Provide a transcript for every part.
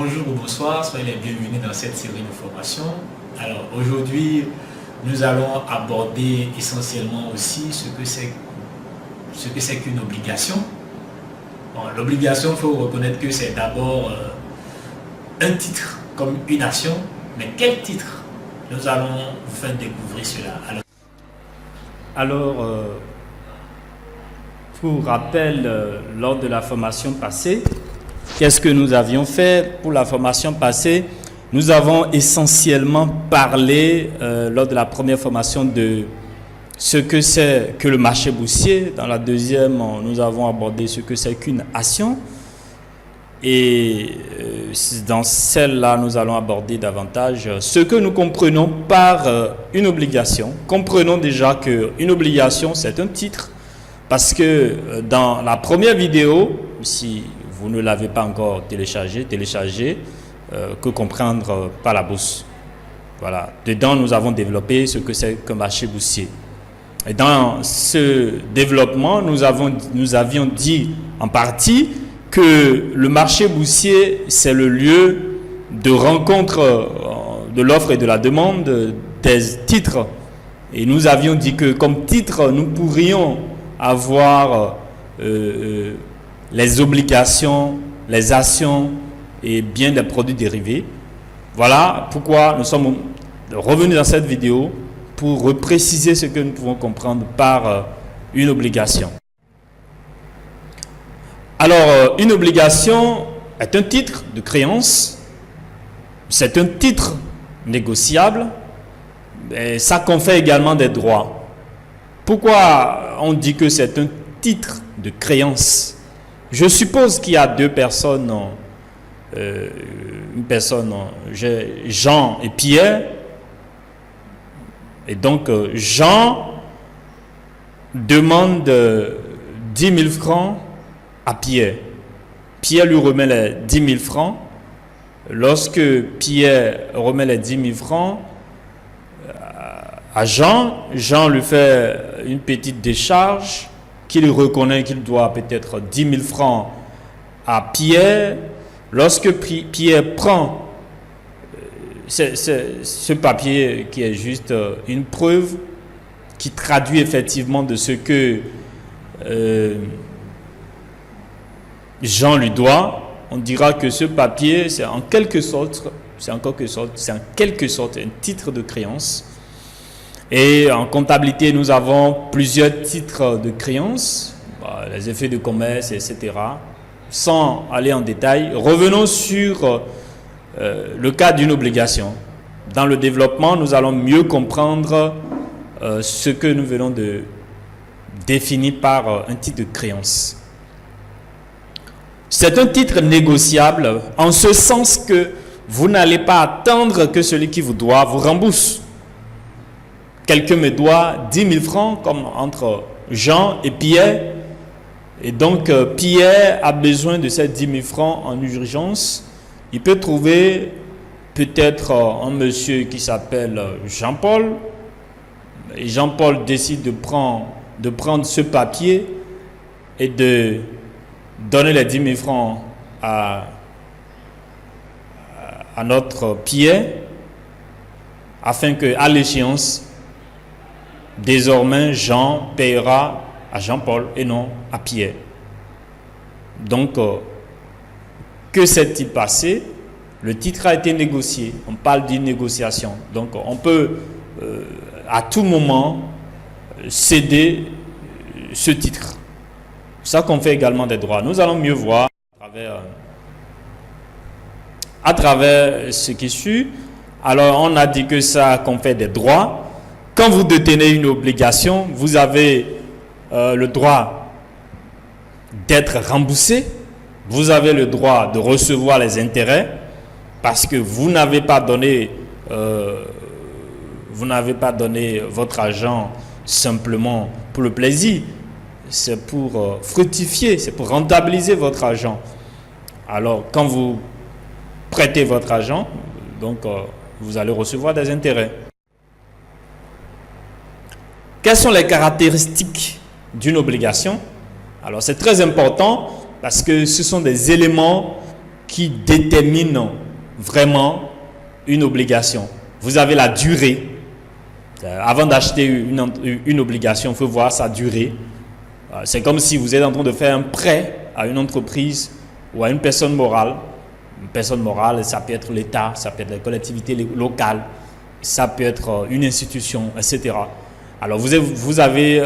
Bonjour ou bonsoir, soyez les bienvenus dans cette série de formations. Alors aujourd'hui, nous allons aborder essentiellement aussi ce que c'est qu'une obligation. Bon, l'obligation, il faut reconnaître que c'est d'abord un titre comme une action, mais quel titre? Nous allons vous faire découvrir cela. Alors, pour rappel, lors de la formation passée, qu'est-ce que nous avions fait pour la formation passée? Nous avons essentiellement parlé, lors de la première formation, de ce que c'est que le marché boursier. Dans la deuxième, nous avons abordé ce que c'est qu'une action. Et dans celle-là, nous allons aborder davantage ce que nous comprenons par une obligation. Comprenons déjà qu'une obligation, c'est un titre, parce que dans la première vidéo, si vous ne l'avez pas encore téléchargée, que comprendre par la bourse. Voilà. Dedans, nous avons développé ce que c'est qu'un marché boursier. Et dans ce développement, nous avions dit en partie que le marché boursier, c'est le lieu de rencontre de l'offre et de la demande des titres. Et nous avions dit que comme titre, nous pourrions avoir les obligations, les actions et bien des produits dérivés. Voilà pourquoi nous sommes revenus dans cette vidéo pour repréciser ce que nous pouvons comprendre par une obligation. Alors, une obligation est un titre de créance, c'est un titre négociable, et ça confère également des droits. Pourquoi on dit que c'est un titre de créance? Je suppose qu'il y a deux personnes, Jean et Pierre, et donc Jean demande 10 000 francs à Pierre. Pierre lui remet les 10 000 francs. Lorsque Pierre remet les 10 000 francs à Jean, Jean lui fait une petite décharge qu'il reconnaît qu'il doit peut-être 10 000 francs à Pierre. Lorsque Pierre prend ce papier qui est juste une preuve qui traduit effectivement de ce que Jean lui doit, on dira que ce papier, c'est en quelque sorte un titre de créance. Et en comptabilité, nous avons plusieurs titres de créance, les effets de commerce, etc. Sans aller en détail, revenons sur le cas d'une obligation. Dans le développement, nous allons mieux comprendre ce que nous venons de définir par un titre de créance. C'est un titre négociable en ce sens que vous n'allez pas attendre que celui qui vous doit vous rembourse. Quelqu'un me doit 10 000 francs comme entre Jean et Pierre. Et donc Pierre a besoin de ces 10 000 francs en urgence. Il peut trouver peut-être un monsieur qui s'appelle Jean-Paul. Et Jean-Paul décide de prendre ce papier et de donner les 10 000 francs à notre Pierre, afin qu'à l'échéance, désormais, Jean paiera à Jean-Paul et non à Pierre. Donc, que s'est-il passé? Le titre a été négocié. On parle d'une négociation. Donc, on peut à tout moment céder ce titre. Ça confère également des droits. Nous allons mieux voir à travers ce qui suit. Alors, on a dit que ça confère des droits. Quand vous détenez une obligation, vous avez le droit d'être remboursé. Vous avez le droit de recevoir les intérêts parce que vous n'avez pas donné votre argent simplement pour le plaisir. C'est pour fructifier, c'est pour rentabiliser votre argent. Alors, quand vous prêtez votre argent, donc vous allez recevoir des intérêts. Quelles sont les caractéristiques d'une obligation? Alors, c'est très important parce que ce sont des éléments qui détermine vraiment une obligation. Vous avez la durée. Avant d'acheter une obligation, il faut voir sa durée. C'est comme si vous êtes en train de faire un prêt à une entreprise ou à une personne morale. Une personne morale, ça peut être l'État, ça peut être les collectivités locales, ça peut être une institution, etc. Alors vous avez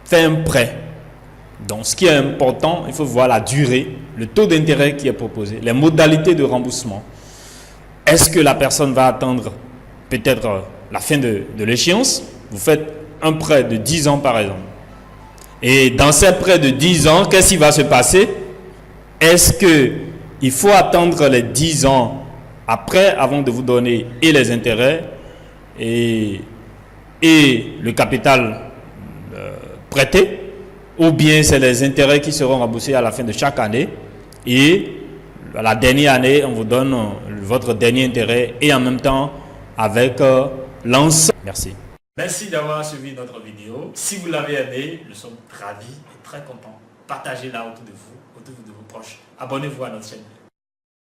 fait un prêt. Donc ce qui est important, il faut voir la durée, le taux d'intérêt qui est proposé, les modalités de remboursement. Est-ce que la personne va attendre peut-être la fin de l'échéance? Vous faites un prêt de 10 ans par exemple. Et dans ces prêts de 10 ans, qu'est-ce qui va se passer? Est-ce qu'il faut attendre les 10 ans après avant de vous donner et les intérêts et le capital prêté, ou bien c'est les intérêts qui seront remboursés à la fin de chaque année et à la dernière année, on vous donne votre dernier intérêt et en même temps avec l'ensemble. Merci. Merci d'avoir suivi notre vidéo. Si vous l'avez aimé, nous sommes ravis et très contents. Partagez-la autour de vous, autour de vos proches. Abonnez-vous à notre chaîne.